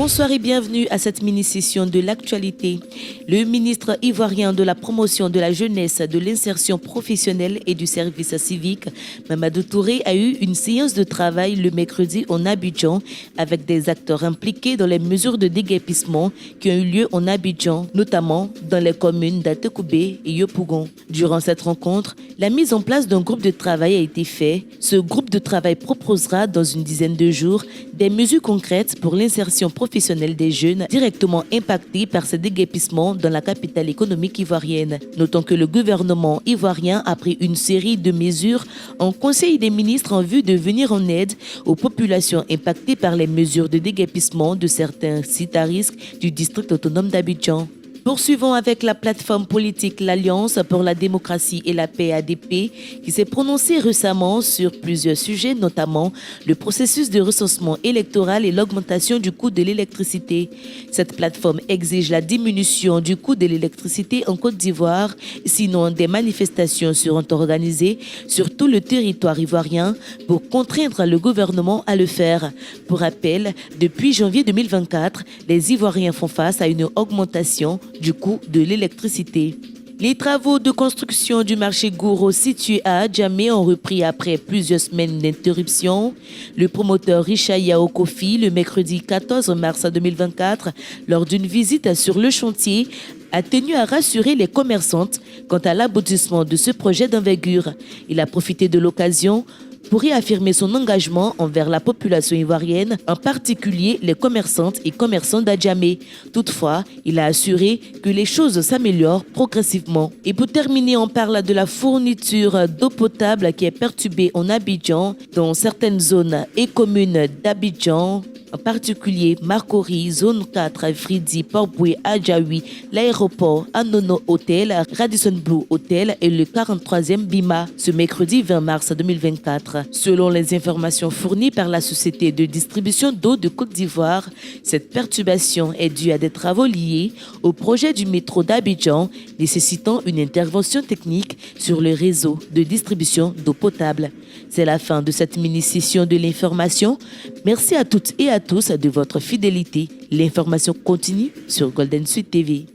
Bonsoir et bienvenue à cette mini-session de l'actualité. Le ministre ivoirien de la promotion de la jeunesse, de l'insertion professionnelle et du service civique, Mamadou Touré, a eu une séance de travail le mercredi en Abidjan avec des acteurs impliqués dans les mesures de déguerpissement qui ont eu lieu en Abidjan, notamment dans les communes d'Atekoubé et Yopougon. Durant cette rencontre, la mise en place d'un groupe de travail a été faite. Ce groupe de travail proposera dans une dizaine de jours des mesures concrètes pour l'insertion professionnelle des jeunes directement impactés par ces déguerpissements dans la capitale économique ivoirienne. Notons que le gouvernement ivoirien a pris une série de mesures en Conseil des ministres en vue de venir en aide aux populations impactées par les mesures de déguerpissement de certains sites à risque du district autonome d'Abidjan. Poursuivons avec la plateforme politique l'Alliance pour la démocratie et la paix ADP qui s'est prononcée récemment sur plusieurs sujets, notamment le processus de recensement électoral et l'augmentation du coût de l'électricité. Cette plateforme exige la diminution du coût de l'électricité en Côte d'Ivoire, sinon des manifestations seront organisées sur tout le territoire ivoirien pour contraindre le gouvernement à le faire. Pour rappel, depuis janvier 2024, les Ivoiriens font face à une augmentation du coût de l'électricité. Les travaux de construction du marché Gouro situé à Adjamé ont repris après plusieurs semaines d'interruption. Le promoteur Richard Yao Kofi, le mercredi 14 mars 2024, lors d'une visite sur le chantier, a tenu à rassurer les commerçantes quant à l'aboutissement de ce projet d'envergure. Il a profité de l'occasion pour réaffirmer son engagement envers la population ivoirienne, en particulier les commerçantes et commerçants d'Adjamé. Toutefois, il a assuré que les choses s'améliorent progressivement. Et pour terminer, on parle de la fourniture d'eau potable qui est perturbée en Abidjan, dans certaines zones et communes d'Abidjan, en particulier Marcory, Zone 4, Fridi, Port-Boué, Adjaoui, l'aéroport, Anono Hotel, Radisson Blu Hotel et le 43e Bima, ce mercredi 20 mars 2024. Selon les informations fournies par la Société de distribution d'eau de Côte d'Ivoire, cette perturbation est due à des travaux liés au projet du métro d'Abidjan, nécessitant une intervention technique sur le réseau de distribution d'eau potable. C'est la fin de cette mini-session de l'information. Merci à toutes et à tous de votre fidélité. L'information continue sur Golden Sud TV.